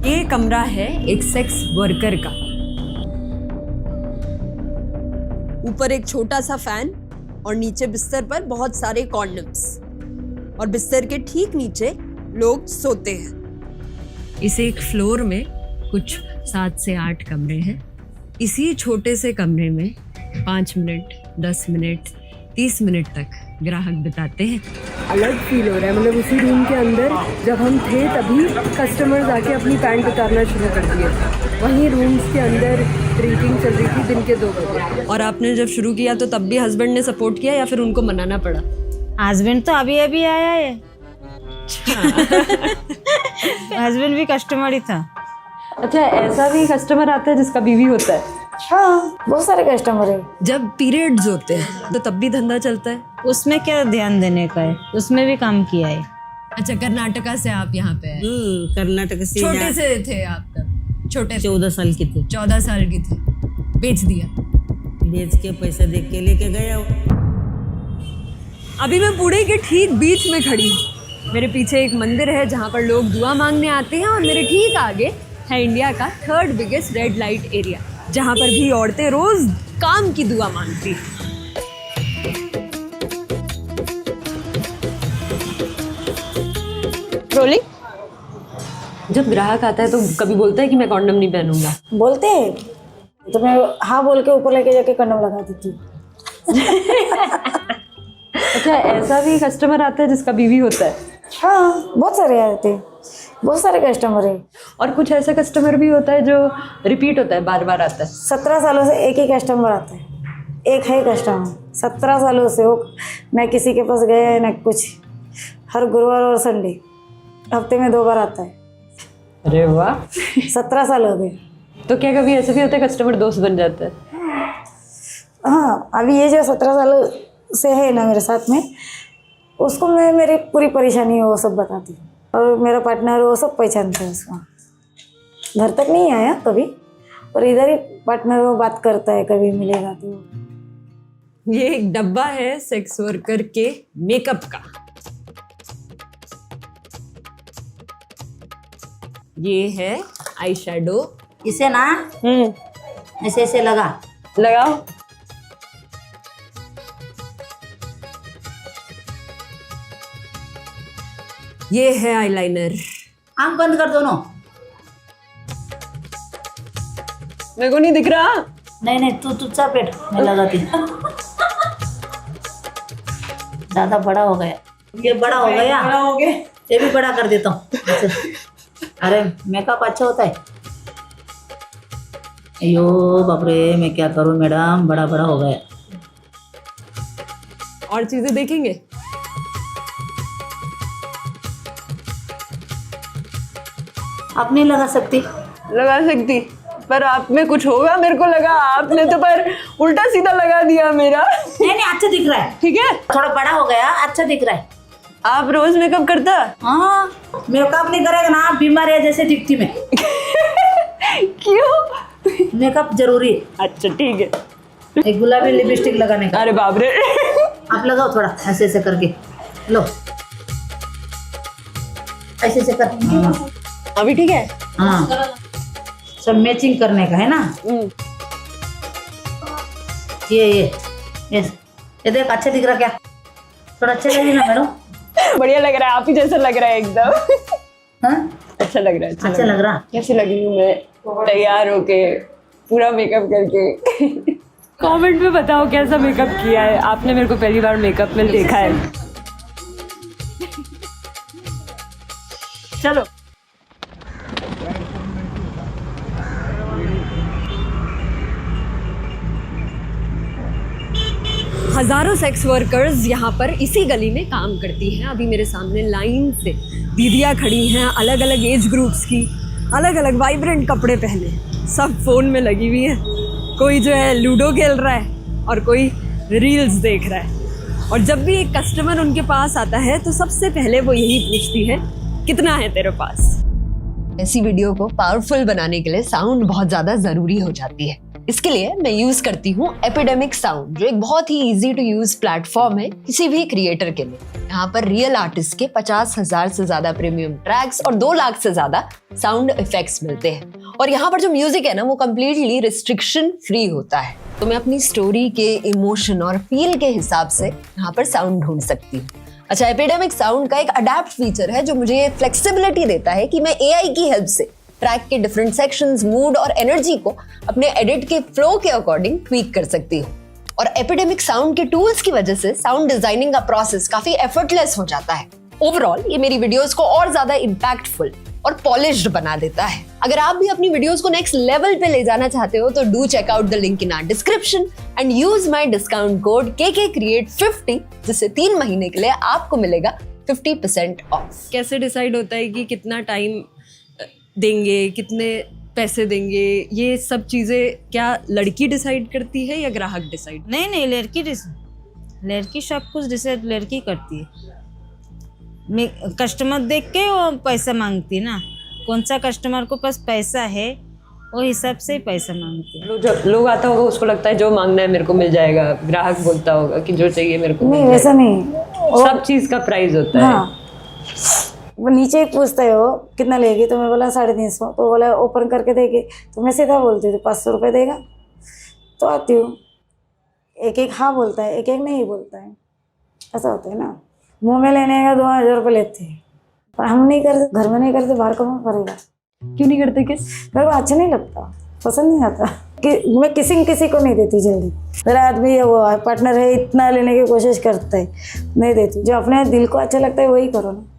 ये कमरा है एक सेक्स वर्कर का। ऊपर एक छोटा सा फैन और नीचे बिस्तर पर बहुत सारे कॉन्डम्स और बिस्तर के ठीक नीचे लोग सोते हैं। इस एक फ्लोर में कुछ 7 से 8 कमरे हैं। इसी छोटे से कमरे में 5 मिनट, 10 मिनट, 30 मिनट तक ग्राहक बिताते हैं। अलग फील हो रहा है, मतलब उसी रूम के अंदर जब हम थे तभी कस्टमर्स आके अपनी पैंट उतारना शुरू कर दिए। वहीं रूम्स के अंदर ड्रिंकिंग चल रही थी दिन के 2 बजे। और आपने जब शुरू किया तो तब भी हस्बैंड ने सपोर्ट किया या फिर उनको मनाना पड़ा? हस्बैंड तो अभी अभी आया है। हस्बैंड भी कस्टमर ही था। अच्छा, ऐसा भी कस्टमर आता है जिसका बीवी होता है? हाँ, बहुत सारे कस्टमर है। जब पीरियड्स होते हैं तो तब भी धंधा चलता है? उसमें क्या ध्यान देने का है, उसमें भी काम किया है। अच्छा, कर्नाटका से आप यहाँ पे आए? कर्नाटक से। छोटे से थे आप तब? छोटे 14 साल की थे। 14 साल की थी। बेच दिया? बेच के पैसा दे के लेके गया। अभी मैं पुणे के ठीक बीच में खड़ी हूँ। मेरे पीछे एक मंदिर है जहाँ पर लोग दुआ मांगने आते हैं और मेरे ठीक आगे है इंडिया का 3rd biggest red light area, जहाँ पर भी औरतें रोज काम की दुआ मांगती हैं। रोलिंग। जब ग्राहक आता है तो कभी बोलता है कि मैं कॉन्डम नहीं पहनूंगा? बोलते हैं तो मैं हाँ बोल के ऊपर लेके जाके कंडम लगा देती हूँ। अच्छा, ऐसा भी कस्टमर आता है जिसका बीवी होता है? हाँ, बहुत सारे आते हैं, बहुत सारे कस्टमर है। और कुछ ऐसा कस्टमर भी होता है जो रिपीट होता है, बार बार आता है? 17 सालों से एक ही कस्टमर आता है, एक है कस्टमर 17 सालों से। वो मैं किसी के पास गया है ना कुछ, हर गुरुवार और संडे हफ्ते में 2 बार आता है। अरे वाह। 17 साल हो गए। तो क्या कभी ऐसा भी होता है कस्टमर दोस्त बन जाता है? हाँ, अभी ये जो 17 साल से है ना मेरे साथ में, उसको मैं मेरी पूरी परेशानी वो सब बताती हूँ। और मेरा पार्टनर वो सब पहचानता है उसको। घर तक नहीं आया कभी, पर इधर ही पार्टनर वो बात करता है कभी मिलेगा तो। ये एक डब्बा है सेक्स वर्कर के मेकअप का। ये है आई शैडो। इसे ना ऐसे ऐसे लगाओ। ये है आईलाइनर। आंख बंद कर दोनों। मेरे को नहीं दिख रहा। नहीं, तू चुपचाप बैठ, मैं लगाती हूँ। ज्यादा बड़ा हो गया, ये बड़ा हो गया, ये भी बड़ा कर देता हूँ। अरे मेकअप अच्छा होता है। अयो बाप रे, मैं क्या करूँ मैडम, बड़ा हो गया। और चीजें देखेंगे? आप नहीं लगा सकती? पर आप में कुछ होगा, मेरे को लगा आपने तो पर उल्टा सीधा लगा दिया मेरा। नहीं, अच्छा दिख रहा है। ठीक है, थोड़ा बड़ा हो गया, अच्छा दिख रहा है। आप रोज मेकअप करता? हाँ, मेकअप नहीं करेगा ना बीमार है जैसे दिखती मैं। क्यों? मेकअप जरूरी है। अच्छा ठीक है। एक गुलाबी लिपस्टिक लगाने का। अरे बाप रे। आप लगाओ थोड़ा ऐसे ऐसे करके, लो ऐसे ऐसे कर। हाँ। अभी ठीक है? हाँ, सब मैचिंग करने का है ना। ये देख, अच्छा दिख रहा क्या? थोड़ा अच्छा लगे ना मैडम? बढ़िया लग रहा है, आप ही जैसा लग रहा है एकदम। हाँ? अच्छा लग रहा है। अच्छा लग रहा। कैसी लग रही हूँ मैं तैयार होके, पूरा मेकअप करके? कमेंट में बताओ कैसा मेकअप किया है आपने। मेरे को पहली बार मेकअप में देखा है। चलो। हजारों सेक्स वर्कर्स यहाँ पर इसी गली में काम करती हैं। अभी मेरे सामने लाइन से दीदियाँ खड़ी हैं, अलग अलग एज ग्रुप्स की, अलग अलग वाइब्रेंट कपड़े पहने, सब फोन में लगी हुई है। कोई जो है लूडो खेल रहा है और कोई रील्स देख रहा है। और जब भी एक कस्टमर उनके पास आता है तो सबसे पहले वो यही पूछती है, कितना है तेरे पास? ऐसी वीडियो को पावरफुल बनाने के लिए साउंड बहुत ज़्यादा ज़रूरी हो जाती है। इसके लिए मैं यूज करती हूँ एपिडेमिक साउंड, जो एक बहुत ही इजी टू यूज प्लेटफॉर्म है किसी भी क्रिएटर के लिए। यहाँ पर रियल आर्टिस्ट के 50,000 से ज्यादा प्रीमियम ट्रैक्स और 2 लाख से ज्यादा साउंड इफेक्ट्स मिलते हैं। और यहाँ पर जो म्यूजिक है ना, वो कम्प्लीटली रिस्ट्रिक्शन फ्री होता है। तो मैं अपनी स्टोरी के इमोशन और फील के हिसाब से यहाँ पर साउंड ढूंढ सकती हूँ। अच्छा, एपिडेमिक साउंड का एक अडैप्ट फीचर है जो मुझे फ्लेक्सिबिलिटी देता है कि मैं एआई की हेल्प से ट्रैक के डिफरेंट सेक्शंस, मूड और एनर्जी को अपने एडिट के फ्लो के अकॉर्डिंग ट्वीक कर सकती हूँ। और एपिडेमिक साउंड के टूल्स की वजह से साउंड डिजाइनिंग का प्रोसेस काफी एफर्टलेस हो जाता है। ओवरऑल ये मेरी वीडियोस को और ज्यादा इंपैक्टफुल और पॉलिश्ड बना देता है। अगर आप भी अपनी वीडियोस को नेक्स्ट लेवल पे ले जाना चाहते हो तो do check out the link in our description and use my discount code KKCreate50, जिससे 3 महीने के लिए आपको मिलेगा 50% ऑफ। कैसे डिसाइड होता है कि कितना टाइम देंगे, कितने पैसे देंगे, ये सब चीजें क्या लड़की डिसाइड करती है या ग्राहक डिसाइड? नहीं, लड़की सब कुछ डिसाइड लड़की करती है। मैं कस्टमर देख के वो पैसा मांगती है ना, कौन सा कस्टमर को पास पैसा है वो हिसाब से ही पैसा मांगती है। जब लोग आता होगा उसको लगता है जो मांगना है मेरे को मिल जाएगा, ग्राहक बोलता होगा कि जो चाहिए मेरे को नहीं, मिल वैसा जाएगा। नहीं, सब चीज का प्राइस होता है। हाँ, वो नीचे ही पूछता है वो कितना लेगी, तो मैं बोला 350, तो बोला ओपन करके देगी, तो मैं सीधा बोलती हूँ 500 रुपये देगा, तो आती हूँ। एक हाँ बोलता है, एक नहीं बोलता है, ऐसा होता है ना। मुंह में लेने का 2000 रुपये लेते हैं, पर हम नहीं करते, घर में नहीं करते, बाहर कौन करेगा? क्यों नहीं करते? किस मेरे को अच्छा नहीं लगता, पसंद नहीं आता कि मैं किसी को नहीं देती जल्दी। मेरा आदमी है, वो पार्टनर है, इतना लेने की कोशिश करता है, नहीं देती। जो अपने दिल को अच्छा लगता है वही करो ना।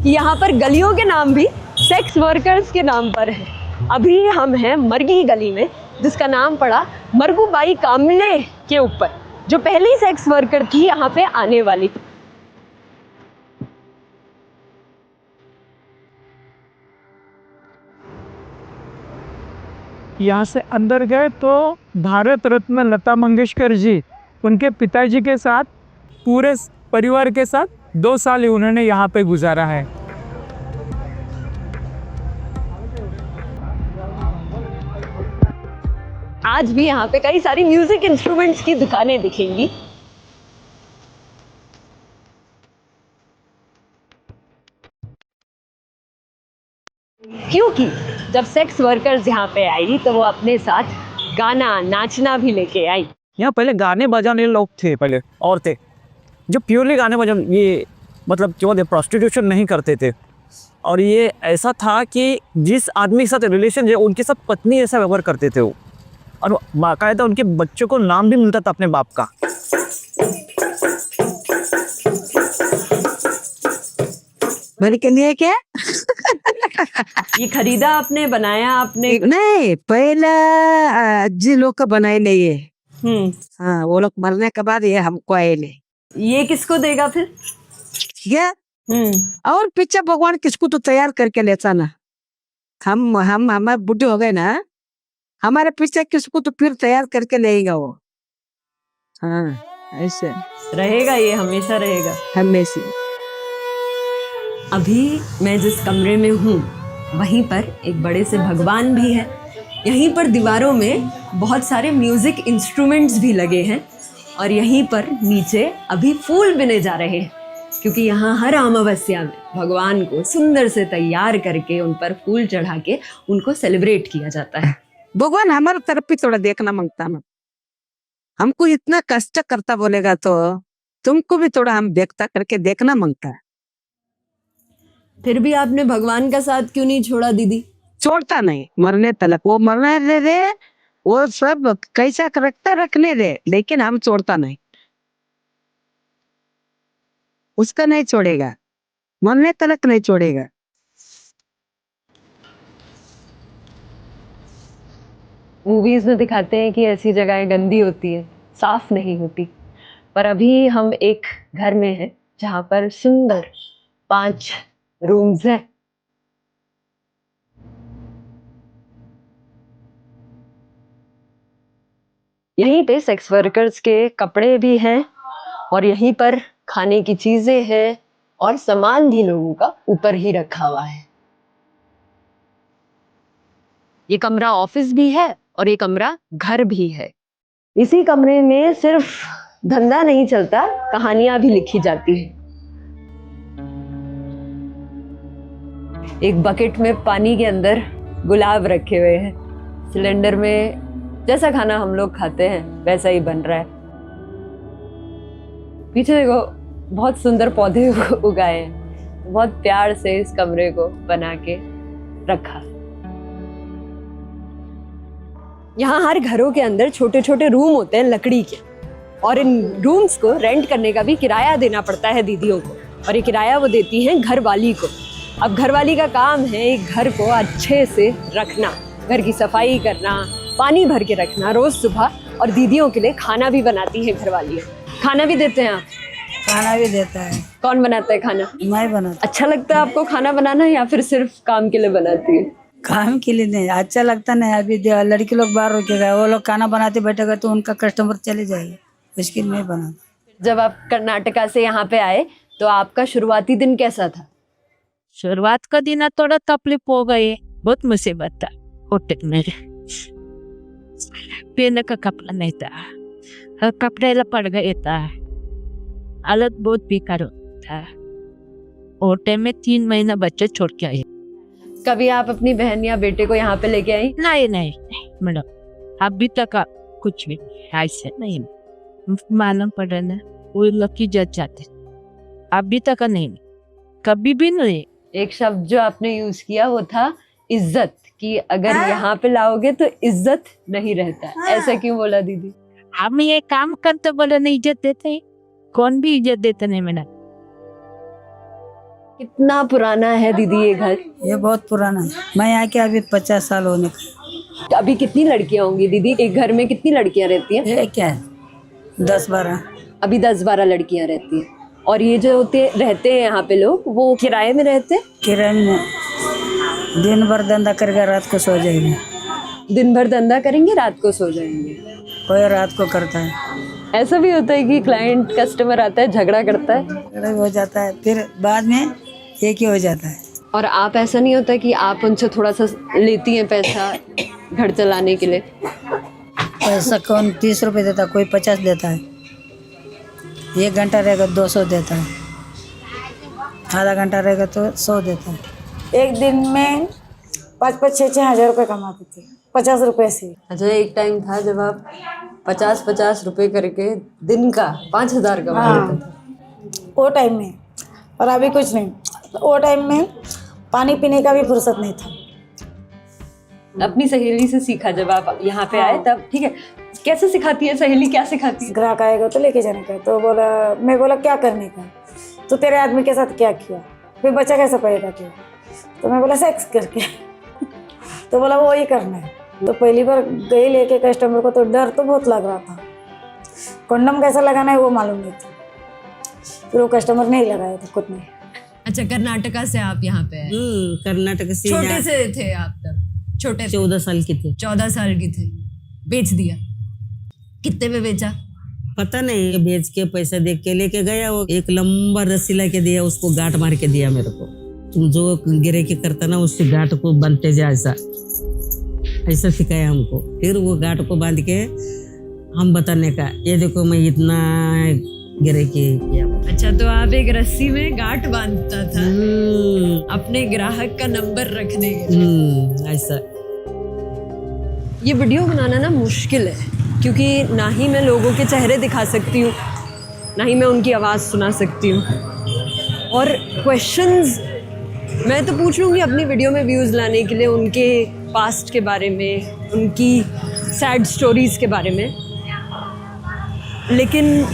यहाँ पर गलियों के नाम भी सेक्स वर्कर्स के नाम पर है। अभी हम हैं मरगी गली में, जिसका नाम पड़ा मरगूबाई कामले के ऊपर, जो पहली सेक्स वर्कर थी यहाँ पे आने वाली। यहाँ से अंदर गए तो भारत रत्न लता मंगेशकर जी, उनके पिताजी के साथ पूरे परिवार के साथ 2 साल उन्होंने यहाँ पे गुजारा है। आज भी यहाँ पे कई सारी म्यूजिक इंस्ट्रूमेंट्स की दुकानें दिखेंगी। क्योंकि जब सेक्स वर्कर्स यहाँ पे आई तो वो अपने साथ गाना नाचना भी लेके आई। यहाँ पहले गाने बजाने लोग थे, पहले औरतें जो प्योरली गाने बजाने, ये मतलब जो थे प्रोस्टिट्यूशन नहीं करते थे। और ये ऐसा था कि जिस आदमी के साथ रिलेशन है उनके साथ पत्नी ऐसा व्यवहार करते थे वो, और बाकायदा उनके बच्चों को नाम भी मिलता था अपने बाप का। मैंने के लिए क्या ये खरीदा आपने, बनाया आपने? नहीं, पहला जी लोग का बनाए नहीं है। हाँ, वो लोग मरने के बाद ये हमको आए ले। ये किसको देगा फिर? क्या और पीछे भगवान किसको तो तैयार करके लेता ना। हम हमारे बुढ़े हो गए ना, हमारे पीछे किसको तो फिर तैयार करके लेगा वो। हाँ, ऐसे रहेगा, ये हमेशा रहेगा। हमेशा। अभी मैं जिस कमरे में हूँ वहीं पर एक बड़े से भगवान भी है। यहीं पर दीवारों में बहुत सारे म्यूजिक इंस्ट्रूमेंट्स भी लगे हैं, और यहीं पर नीचे अभी फूल बिने जा रहे हैं, क्योंकि यहाँ हर अमावस्या में भगवान को सुंदर से तैयार करके उन पर फूल चढ़ा के उनको सेलिब्रेट किया जाता है। भगवान हमारे तरफ भी थोड़ा देखना मांगता ना। हमको इतना कष्ट करता बोलेगा तो तुमको भी थोड़ा हम देखता करके देखना मांगता है। फिर भी आपने भगवान का साथ क्यों नहीं छोड़ा दीदी? छोड़ता नहीं, मरने तलक वो मरने दे, वो सब कैसा रखता रखने दे, लेकिन हम छोड़ता नहीं, उसका नहीं छोड़ेगा, मरने तलक नहीं छोड़ेगा। मूवीज में दिखाते हैं कि ऐसी जगहें गंदी होती है, साफ नहीं होती, पर अभी हम एक घर में हैं जहाँ पर सुंदर 5 रूम्स हैं। यहीं पे सेक्स वर्कर्स के कपड़े भी हैं, और यहीं पर खाने की चीजें हैं, और सामान भी लोगों का ऊपर ही रखा हुआ है। ये कमरा ऑफिस भी है और ये कमरा घर भी है। इसी कमरे में सिर्फ धंधा नहीं चलता, कहानियां भी लिखी जाती हैं। एक बकेट में पानी के अंदर गुलाब रखे हुए हैं। सिलेंडर में जैसा खाना हम लोग खाते हैं वैसा ही बन रहा है। पीछे देखो बहुत सुंदर पौधे उगाए हैं। बहुत प्यार से इस कमरे को बना के रखा। यहाँ हर घरों के अंदर छोटे छोटे रूम होते हैं लकड़ी के, और इन रूम्स को रेंट करने का भी किराया देना पड़ता है दीदियों को, और ये किराया वो देती हैं घरवाली को। अब घरवाली का काम है एक घर को अच्छे से रखना, घर की सफाई करना, पानी भर के रखना रोज सुबह, और दीदियों के लिए खाना भी बनाती है घरवाली। खाना भी देते हैं आप? खाना भी देता है। कौन बनाता है खाना? मैं बनाता। अच्छा लगता है आपको खाना बनाना या फिर सिर्फ काम के लिए बनाती है? काम के लिए नहीं, अच्छा लगता नहीं। अभी लड़की लोग बाहर रुके गए, वो लोग खाना बनाते बैठेगा तो उनका कस्टमर चले जाएगा, इसके लिए मैं बनाता। जब आप कर्नाटका से यहाँ पे आए तो आपका शुरुआती दिन कैसा था? शुरुआत का दिन थोड़ा तकलीफ हो गई, बहुत मुसीबत था। होटल में पहनने का कपड़ा नहीं था, और कपड़े पड़ गए था, हालत बहुत बेकार था। होटल में 3 महीना बच्चे छोड़ के आए। कभी आप अपनी बहन या बेटे को यहाँ पे लेके आई? नहीं मैडम, अभी तक कुछ भी ऐसे नहीं मालूम पड़ा ना, वो लोग की जज जाते, अभी तक नहीं, कभी भी नहीं। एक शब्द जो आपने यूज किया वो था इज्जत, कि अगर यहाँ पे लाओगे तो इज्जत नहीं रहता। ऐसा क्यों बोला दीदी? हम ये काम करते बोले नहीं इज्जत देते, कौन भी इज्जत देता नहीं मैडम। कितना पुराना है दीदी ये घर? ये बहुत पुराना है, मैं यहाँ के अभी 50 साल होने का। अभी कितनी लड़कियां होंगी दीदी? एक घर में कितनी लड़कियां रहती हैं? ये क्या है, 10-12। अभी 10-12 लड़कियां रहती हैं। और ये जो रहते हैं यहाँ पे लोग, वो किराए में रहते हैं? किराए में दिन भर धंधा करके रात को सो जाएंगे। दिन भर धंधा करेंगे, रात को सो जाएंगे। कोई रात को करता है। ऐसा भी होता है कि क्लाइंट कस्टमर आता है, झगड़ा करता है, झगड़ा भी हो जाता है, फिर बाद में एक ही हो जाता है। और आप, ऐसा नहीं होता कि आप उनसे थोड़ा सा लेती हैं पैसा घर चलाने के लिए? पैसा कौन 30 रुपये देता, कोई 50 देता है। 1 घंटा रहेगा 200 देता है, आधा घंटा रहेगा तो 100 देता है। एक दिन में 5-6 हज़ार रुपये कमाते थे 50 रुपये से। अच्छा, एक टाइम था जब आप 50 रुपए करके दिन का 5,000 कमा लेते थे। वो टाइम में, और अभी कुछ नहीं। वो टाइम में पानी पीने का भी फुर्सत नहीं था। अपनी सहेली से सीखा जब आप यहाँ पे आए तब? ठीक है, कैसे सिखाती है सहेली, क्या सिखाती है? ग्राहक आएगा तो लेके जाने का, तो बोला, मैं बोला क्या करने का, तो तेरे आदमी के साथ क्या किया, फिर बच्चा कैसे पैदा किया, तो मैं बोला सेक्स करके। तो बोला वो ही करना है। तो पहली बार गई लेके कस्टमर को, तो डर तो बहुत लग रहा था, कंडम कैसा लगाना है वो मालूम नहीं था, फिर वो कस्टमर नहीं लगाया था खुद ने। अच्छा, कर्नाटका से आप यहाँ पे आए? कर्नाटक से। छोटे से थे आप तब? छोटे 14 साल की थी। 14 साल की थे। बेच दिया? कितने में बेचा? पता नहीं, बेच के पैसा देख के लेके गया। वो एक लंबा रस्सी ला के दिया, उसको गांठ मार के दिया मेरे को। तुम जो गिरे के करता ना, उससे गांठ को बांधते जा, ऐसा सिखाया हमको। फिर वो गांठ को बांध के हम बताने का, ये देखो मैं इतना गिरे के किया। अच्छा, तो आप एक रस्सी में गांठ बांधता था अपने ग्राहक का नंबर रखने के लिए? ऐसा। ये वीडियो बनाना ना मुश्किल है, क्योंकि ना ही मैं लोगों के चेहरे दिखा सकती हूँ, ना ही मैं उनकी आवाज़ सुना सकती हूँ। और क्वेश्चंस मैं तो पूछ लूँगी अपनी वीडियो में व्यूज़ लाने के लिए, उनके पास्ट के बारे में, उनकी सैड स्टोरीज़ के बारे में, लेकिन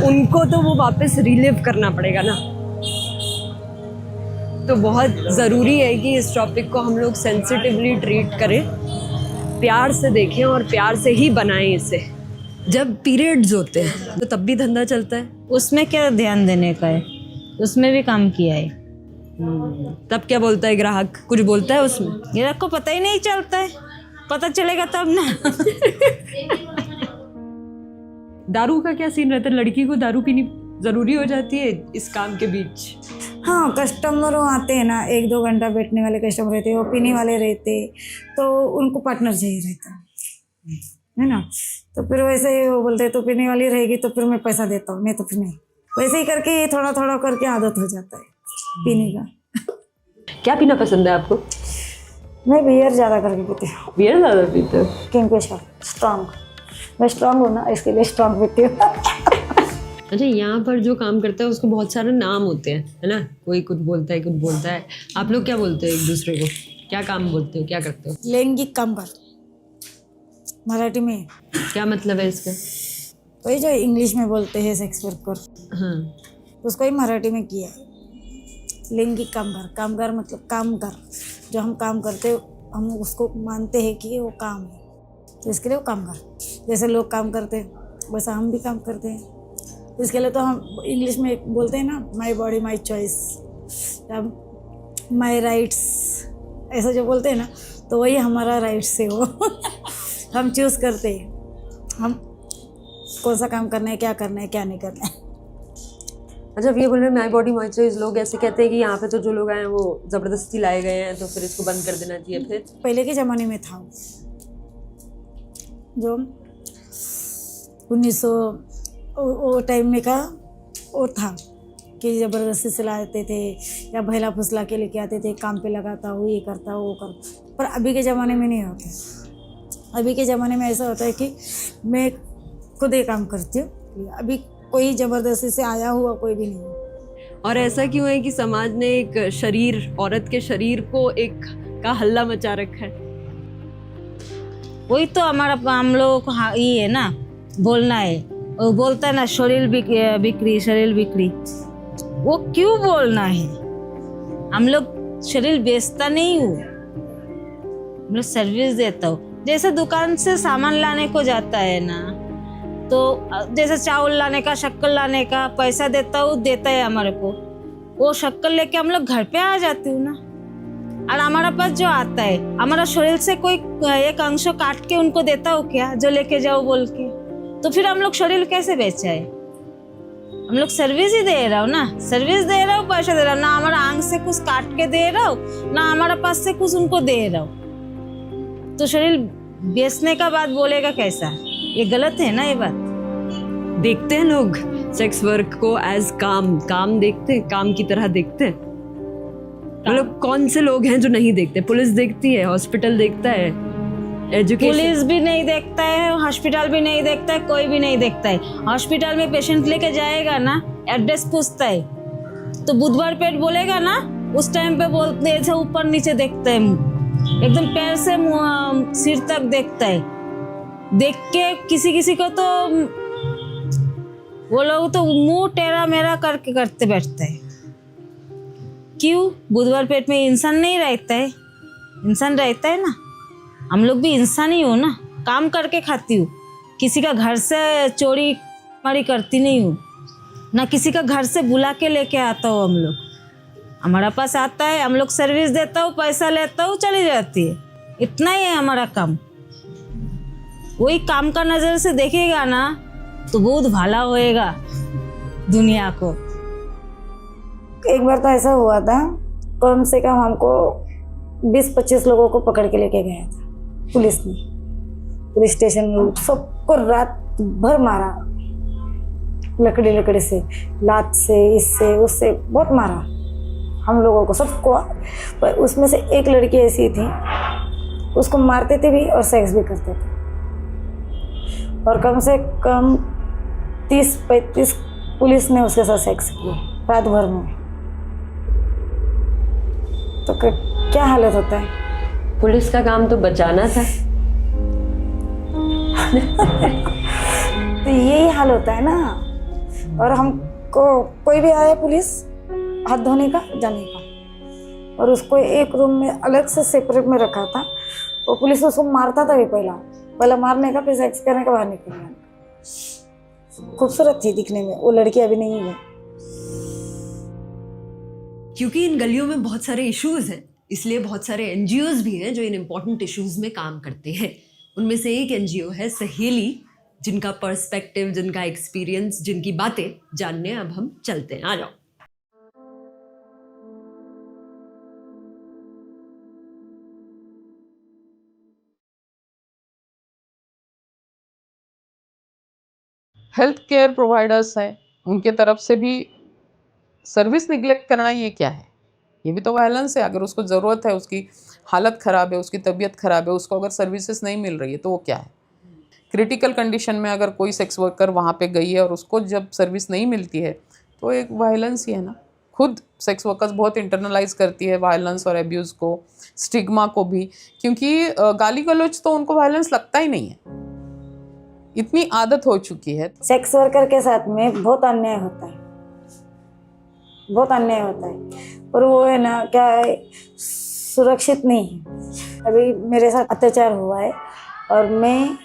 उनको तो वो वापस रिलिव करना पड़ेगा ना। तो बहुत ज़रूरी है कि इस टॉपिक को हम लोग सेंसिटिवली ट्रीट करें, प्यार से देखें और प्यार से ही बनाएं इसे। जब पीरियड्स होते हैं तो तब भी धंधा चलता है? उसमें क्या ध्यान देने का है, उसमें भी काम किया है। तब क्या बोलता है ग्राहक? कुछ बोलता है उसमें? ग्राहक को पता ही नहीं चलता है, पता चलेगा तब ना। दारू का क्या सीन रहता है? लड़की को दारू पीनी ज़रूरी हो जाती है इस काम के बीच? हाँ, कस्टमर आते हैं ना, 1-2 घंटा बैठने वाले कस्टमर रहते हैं, वो पीने वाले रहते, तो उनको पार्टनर चाहिए रहता है ना। तो फिर वैसे ही वो बोलते हैं तो पीने वाली रहेगी तो फिर मैं पैसा देता हूँ, नहीं तो फिर नहीं। वैसे ही करके ये थोड़ा थोड़ा करके आदत हो जाता है पीने का। क्या पीना पसंद है आपको? मैं बियर ज़्यादा करके पीती हूँ, बियर ज़्यादा पीते हो? Kingfisher strong. मैं स्ट्रांग हूँ ना, इसके लिए स्ट्रांग पीती हूँ। अच्छा, यहाँ पर जो काम करता है उसको बहुत सारे नाम होते हैं, है ना? कोई कुछ बोलता है, कुछ बोलता है। आप लोग क्या बोलते हो एक दूसरे को? क्या काम बोलते हो, क्या करते हो? लैंगिक कामगार मराठी में, क्या मतलब है इसका? वही जो इंग्लिश में बोलते हैं सेक्स वर्कर, हाँ, उसको ही मराठी में किया है। लैंगिक कामगार, कामगार मतलब कामगार, जो हम काम करते हम उसको मानते हैं कि वो काम है, तो इसके लिए वो कामगार। जैसे लोग काम करते हैं वैसा हम भी काम करते हैं, तो इसके लिए तो हम इंग्लिश में बोलते हैं ना, माई बॉडी माई चॉइस या माई राइट्स, ऐसा जो बोलते हैं ना, तो वही हमारा राइट्स है वो। हम चूज़ करते हैं हम कौन सा काम करना है, क्या करना है, क्या नहीं करना है। अच्छा, अब ये बोल रहे हैं माई बॉडी माई चॉइस, लोग ऐसे कहते हैं कि यहाँ पे तो जो लोग आए हैं वो ज़बरदस्ती लाए गए हैं, तो फिर इसको बंद कर देना चाहिए। फिर पहले के ज़माने में था जो 1900 वो टाइम में का वो था कि ज़बरदस्ती से लाते थे या भैला फुसला के लेके आते थे, काम पे लगाता वो ये करता वो करता। पर अभी के ज़माने में नहीं होता। अभी के ज़माने में ऐसा होता है कि मैं खुद ही काम करती हूँ, अभी कोई ज़बरदस्ती से आया हुआ कोई भी नहीं है। और ऐसा क्यों है कि समाज ने एक शरीर, औरत के शरीर को एक का हल्ला मचा रखा है? वही तो हमारा हम लोगों को ये है ना, बोलना है। वो बोलता है ना शरीर बिक्री, शरीर बिक्री, वो क्यों बोलना है? हम लोग शरीर बेचता नहीं हूँ, हम लोग सर्विस देता हूँ। जैसे दुकान से सामान लाने को जाता है ना, तो जैसे चावल लाने का, शक्कर लाने का पैसा देता हूँ, देता है हमारे को, वो शक्कर लेके हम लोग घर पे आ जाती हूँ ना। और हमारा पास जो आता है, हमारा शरीर से कोई एक अंश काट के उनको देता हो क्या, जो लेके जाओ बोल के? तो फिर हम लोग शरीर कैसे बेचा है? हम लोग सर्विस ही दे रहा हूँ ना, सर्विस दे रहा हूँ, पैसा दे रहा हूँ ना। हमारा आंख से कुछ काट के दे रहा हूँ ना, हमारा पास से कुछ उनको दे रहा हूँ। तो शरीर बेचने का बात बोलेगा कैसा? ये गलत है ना ये बात। देखते हैं लोग सेक्स वर्क को एज काम देखते हैं, काम की तरह देखते हैं। मतलब कौन से लोग हैं जो नहीं देखते? पुलिस देखती है, हॉस्पिटल देखता है, एजुकेशन। पुलिस भी नहीं देखता है, हॉस्पिटल भी नहीं देखता है, कोई भी नहीं देखता है। हॉस्पिटल में पेशेंट लेके जाएगा ना, एड्रेस पूछता है, तो बुधवार पेट बोलेगा ना, उस टाइम पे बोलते हैं ऊपर नीचे देखता है, एकदम पैर से सिर तक देखता है। देख के किसी को तो वो लोग तो मुंह टेढ़ा मेरा करके करते बैठते हैं। क्यों? बुधवार पेट में इंसान नहीं रहता है? इंसान रहता है ना, हम लोग भी इंसान ही हो ना, काम करके खाती हूँ। किसी का घर से चोरी मारी करती नहीं हूँ ना, किसी का घर से बुला के लेके आता हूँ। हम लोग, हमारा पास आता है, हम लोग सर्विस देता हूँ, पैसा लेता हूँ, चली जाती है। इतना ही है हमारा काम। वही काम का नज़र से देखेगा ना तो बहुत भला होएगा दुनिया को। एक बार तो ऐसा हुआ था, कम से कम हमको 20-25 लोगों को पकड़ के लेके गया था पुलिस ने, पुलिस स्टेशन में। सबको रात भर मारा, लकड़ी से, लात से, इससे उससे बहुत मारा हम लोगों को, सबको। पर उसमें से एक लड़की ऐसी थी, उसको मारते थे भी और सेक्स भी करते थे। और कम से कम 30-35 पुलिस ने उसके साथ सेक्स किया रात भर में। तो क्या हालत होता है? पुलिस का काम तो बचाना था। तो यही हाल होता है ना। और हमको कोई भी आया पुलिस, हाथ धोने का, जाने का, और उसको एक रूम में अलग से सेपरेट में रखा था। वो पुलिस उसको मारता था भी, पहला मारने का, फिर सेक्स करने का, बाहर निकलने का। खूबसूरत थी दिखने में वो लड़की, अभी नहीं है। क्योंकि इन गलियों में बहुत सारे इश्यूज हैं, इसलिए बहुत सारे एनजीओज भी हैं जो इन इम्पोर्टेंट इश्यूज में काम करते हैं। उनमें से एक एनजीओ है सहेली, जिनका पर्सपेक्टिव, जिनका एक्सपीरियंस, जिनकी बातें जानने अब हम चलते हैं। आ जाओ। हेल्थ केयर प्रोवाइडर्स हैं, उनके तरफ से भी सर्विस निगलेक्ट करना, ये क्या है? ये भी तो वायलेंस है। अगर उसको ज़रूरत है, उसकी हालत ख़राब है, उसकी तबीयत ख़राब है, उसको अगर सर्विसेज नहीं मिल रही है तो वो क्या है? क्रिटिकल कंडीशन में अगर कोई सेक्स वर्कर वहाँ पे गई है और उसको जब सर्विस नहीं मिलती है तो एक वायलेंस ही है ना। खुद सेक्स वर्कर्स बहुत इंटरनलाइज करती है वायलेंस और एब्यूज़ को, स्टिग्मा को भी, क्योंकि गाली गलौज तो उनको वायलेंस लगता ही नहीं है, इतनी आदत हो चुकी है। सेक्स वर्कर के साथ में बहुत अन्याय होता है, बहुत अन्याय होता है, पर वो है ना क्या है, सुरक्षित नहीं है। अभी मेरे साथ अत्याचार हुआ है और मैं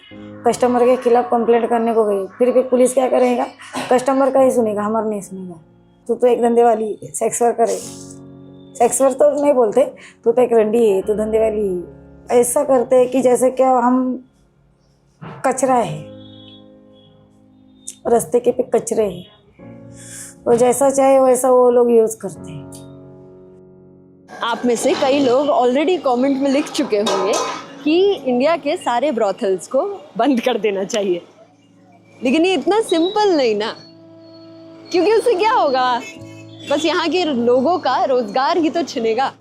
कस्टमर के खिलाफ कंप्लेंट करने को गई, फिर भी पुलिस क्या करेगा, कस्टमर का ही सुनेगा, हमारा नहीं सुनेगा। तू तो एक धंधे वाली सेक्स वर्कर है, सेक्स वर्कर तो नहीं बोलते, तू तो एक रंडी है, तू धंधे वाली है। ऐसा करते हैं कि जैसे क्या हम कचरा है, रास्ते के पे कचरे हैं, वो जैसा चाहे वैसा वो लोग यूज करते हैं। आप में से कई लोग ऑलरेडी कमेंट में लिख चुके होंगे कि इंडिया के सारे ब्रॉथल्स को बंद कर देना चाहिए, लेकिन ये इतना सिंपल नहीं ना, क्योंकि उससे क्या होगा, बस यहाँ के लोगों का रोजगार ही तो छिनेगा।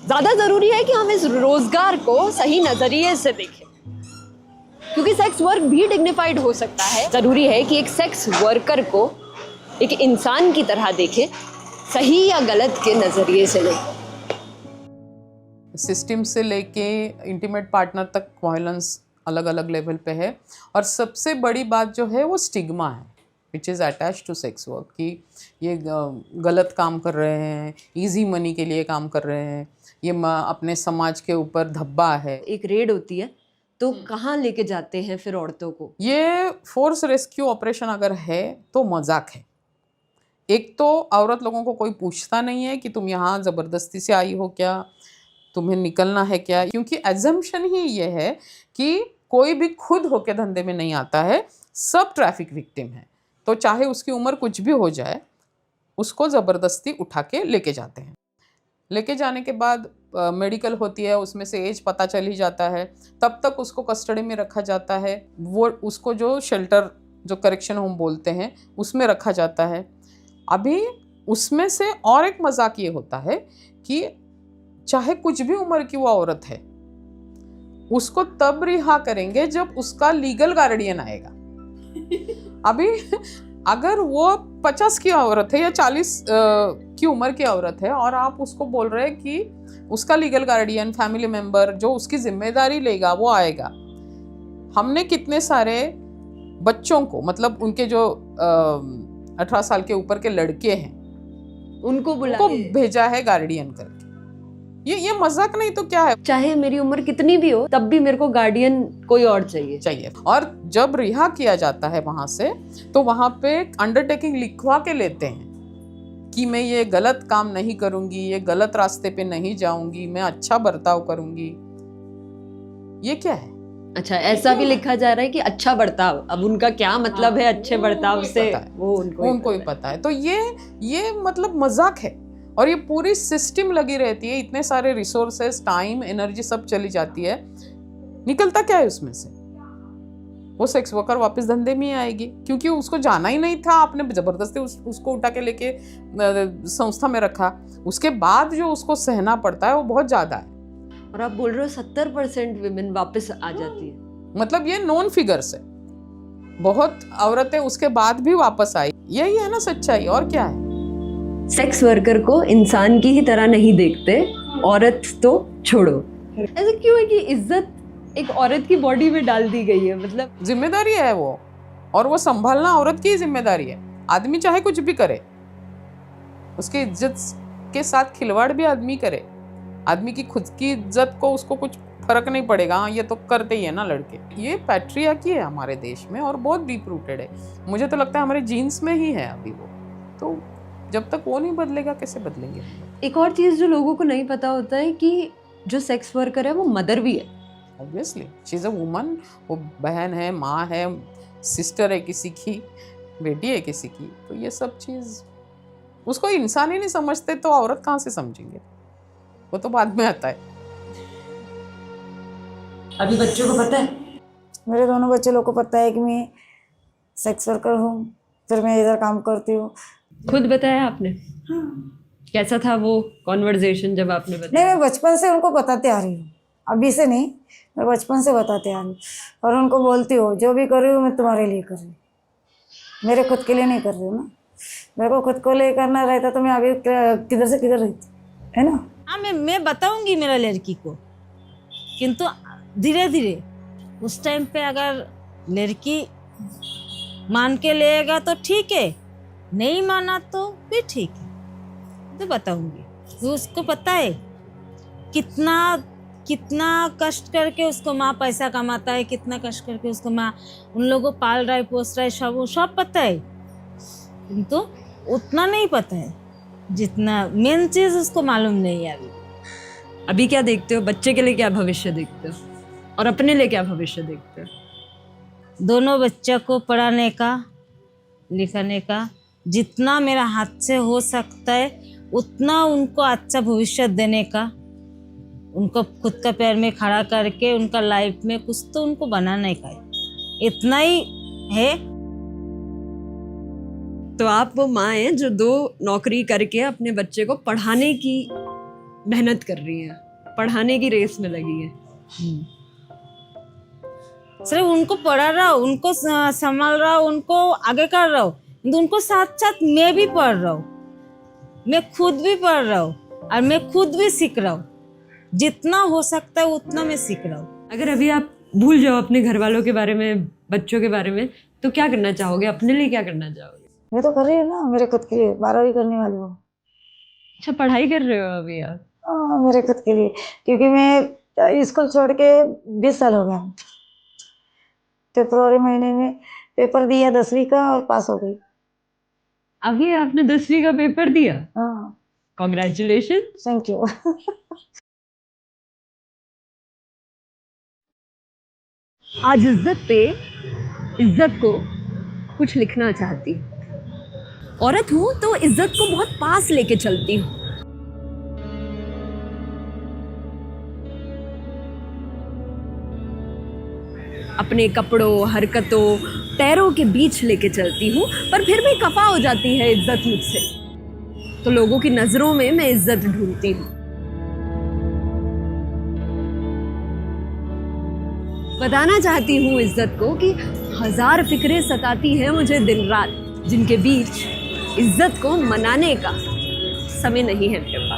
ज्यादा जरूरी है कि हम इस रोजगार को सही नजरिए से देखें, क्योंकि सेक्स वर्क भी डिग्निफाइड हो सकता है। जरूरी है कि एक सेक्स वर्कर को एक इंसान की तरह देखें, सही या गलत के नजरिए से नहीं। सिस्टम से लेके इंटीमेट पार्टनर तक वायलेंस अलग अलग लेवल पे है, और सबसे बड़ी बात जो है वो स्टिग्मा है which is attach to sex work, कि ये गलत काम कर रहे हैं, इजी मनी के लिए काम कर रहे हैं, ये अपने समाज के ऊपर धब्बा है। एक रेड होती है तो कहाँ लेके जाते हैं फिर औरतों को? ये फोर्स रेस्क्यू ऑपरेशन अगर है तो मजाक है। एक तो औरत लोगों को कोई पूछता नहीं है कि तुम यहाँ ज़बरदस्ती से आई हो क्या, तुम्हें निकलना है क्या, क्योंकि एजम्पशन ही ये है कि कोई भी खुद होके धंधे में नहीं आता है, सब ट्रैफिक विक्टिम है। तो चाहे उसकी उम्र कुछ भी हो जाए, उसको ज़बरदस्ती उठा के लेके जाते हैं। लेके जाने के बाद मेडिकल होती है, उसमें से एज पता चल ही जाता है, तब तक उसको कस्टडी में रखा जाता है। वो उसको जो शेल्टर, जो करेक्शन होम बोलते हैं, उसमें रखा जाता है। अभी उसमें से और एक मजाक ये होता है कि चाहे कुछ भी उम्र की वो औरत है, उसको तब रिहा करेंगे जब उसका लीगल गार्डियन आएगा। अभी अगर वो 50 की औरत है या 40 की उम्र की औरत है और आप उसको बोल रहे हैं कि उसका लीगल गार्डियन, फैमिली मेंबर जो उसकी जिम्मेदारी लेगा वो आएगा। हमने कितने सारे बच्चों को, मतलब उनके जो 18 साल के ऊपर के लड़के हैं, उनको भेजा है गार्डियन करके। ये मजाक नहीं तो क्या है? चाहे मेरी उम्र कितनी भी हो, तब भी मेरे को गार्डियन कोई और चाहिए। और जब रिहा किया जाता है वहां से, तो वहां पे अंडरटेकिंग लिखवा के लेते हैं कि मैं ये गलत काम नहीं करूंगी, ये गलत रास्ते पे नहीं जाऊंगी, मैं अच्छा बर्ताव करूंगी। ये क्या है? अच्छा, ऐसा भी लिखा जा रहा है कि अच्छा बर्ताव। अब उनका क्या मतलब है अच्छे बर्ताव से, वो उनको ही पता है। तो ये मतलब मजाक है। और ये पूरी सिस्टम लगी रहती है, इतने सारे रिसोर्सेस, टाइम, एनर्जी सब चली जाती है, निकलता क्या है उसमें से? वो सेक्स वर्कर वापस धंधे में ही आएगी, क्योंकि उसको जाना ही नहीं था, आपने जबरदस्ती उसको उठा के लेके संस्था में रखा। उसके बाद जो उसको सहना पड़ता है वो बहुत ज्यादा है। और आप बोल रहे हो 70% विमेन वापस आ जाती है, मतलब ये नॉन फिगर्स है। बहुत औरतें उसके बाद भी वापस आई। यही है ना सच्चाई, और क्या है? सेक्स वर्कर को इंसान की ही तरह नहीं देखते, औरत तो छोड़ो। ऐसा क्यों है कि इज्जत एक औरत की बॉडी में डाल दी गई है? मतलब जिम्मेदारी है वो, और वो संभालना औरत की ही जिम्मेदारी है। आदमी चाहे कुछ भी करे, उसकी इज्जत के साथ खिलवाड़ भी आदमी करे, आदमी की खुद की इज्जत को उसको कुछ फर्क नहीं पड़ेगा। ये तो करते ही है ना लड़के। ये पैट्रियार्की है हमारे देश में, और बहुत डीप रूटेड है। मुझे तो लगता है हमारे जीन्स में ही है अभी वो। तो जब तक वो नहीं बदलेगा, कैसे बदलेंगे? एक और चीज़ जो लोगों को नहीं पता होता है कि जो सेक्स वर्कर है वो मदर भी है। Obviously she is a woman, वो बहन है, माँ है, सिस्टर है किसी की, बेटी है किसी की, तो ये सब चीज़ उसको इंसान ही नहीं समझते तो औरत कहाँ से समझेंगे, वो तो बाद में आता है। अभी बच्चों को पता है? मेरे दोनों बच्चे लोग को पता है कि मैं सेक्स वर्कर हूँ, फिर मैं इधर काम करती हूँ। खुद बताया आपने? कैसा था वो कॉन्वर्जेशन जब आपने नहीं, बताया? मैं बचपन से उनको बताते आ रही हूँ, अभी से नहीं, मैं बचपन से बताते आ रही हूँ और उनको बोलती हूँ जो भी कर रही हूँ मैं तुम्हारे लिए कर रही हूँ, मेरे खुद के लिए नहीं कर रही हूँ ना। मेरे को खुद को लिए करना रहता तो मैं अभी किधर से किधर रहती, है ना। हाँ, मैं बताऊंगी मेरा लड़की को, किंतु धीरे धीरे उस टाइम पे अगर लड़की मान के लेगा तो ठीक है, नहीं माना तो भी ठीक है, तो बताऊंगी। तो उसको पता है कितना कितना कष्ट करके उसको माँ पैसा कमाता है, कितना कष्ट करके उसको माँ उन लोगों को पाल रहा है, पोस रहा है, सब पता है, किंतु उतना नहीं पता है जितना मेन चीज़ उसको मालूम नहीं है अभी। अभी क्या देखते हो? बच्चे के लिए क्या भविष्य देखते हो और अपने लिए क्या भविष्य देखते हो? दोनों बच्चों को पढ़ाने का, लिखाने का, जितना मेरा हाथ से हो सकता है उतना उनको अच्छा भविष्य देने का, उनको खुद का पैर में खड़ा करके उनका लाइफ में कुछ तो उनको बनाने का है, इतना ही है। तो आप वो माँ हैं जो 2 नौकरी करके अपने बच्चे को पढ़ाने की मेहनत कर रही हैं, पढ़ाने की रेस में लगी है। सिर्फ उनको पढ़ा रहा हूँ, उनको संभाल रहा हूँ, उनको आगे कर रहा हूँ, तो उनको साथ साथ मैं भी पढ़ रहा हूँ, मैं खुद भी पढ़ रहा हूँ और मैं खुद भी सीख रहा हूँ, जितना हो सकता है उतना मैं सीख रहा हूँ। अगर अभी आप भूल जाओ अपने घर वालों के बारे में, बच्चों के बारे में, तो क्या करना चाहोगे? अपने लिए क्या करना चाहोगे? मैं तो कर रही हूँ ना मेरे खुद के लिए, 12वीं करने वाली हूँ। अच्छा, पढ़ाई कर रहे हो अभी आप? मेरे खुद के लिए, क्योंकि मैं स्कूल छोड़ के 20 साल हो गया। फरवरी महीने में पेपर दिया 10वीं का और पास हो गई। अभी आपने 10वीं का पेपर दिया? हाँ, कॉन्ग्रेचुलेशन। Thank you. आज इज्जत पे इज्जत को कुछ लिखना चाहती हूँ। औरत हूँ तो इज्जत को बहुत पास लेके चलती हूँ। अपने कपड़ों, हरकतों, पैरों के बीच लेके चलती हूँ, पर फिर भी खफा हो जाती है इज्जत मुझसे, तो लोगों की नजरों में मैं इज्जत ढूंढती हूँ। बताना चाहती हूँ इज्जत को कि 1000 फिक्रें सताती हैं मुझे दिन रात, जिनके बीच इज्जत को मनाने का समय नहीं है मेरे पास।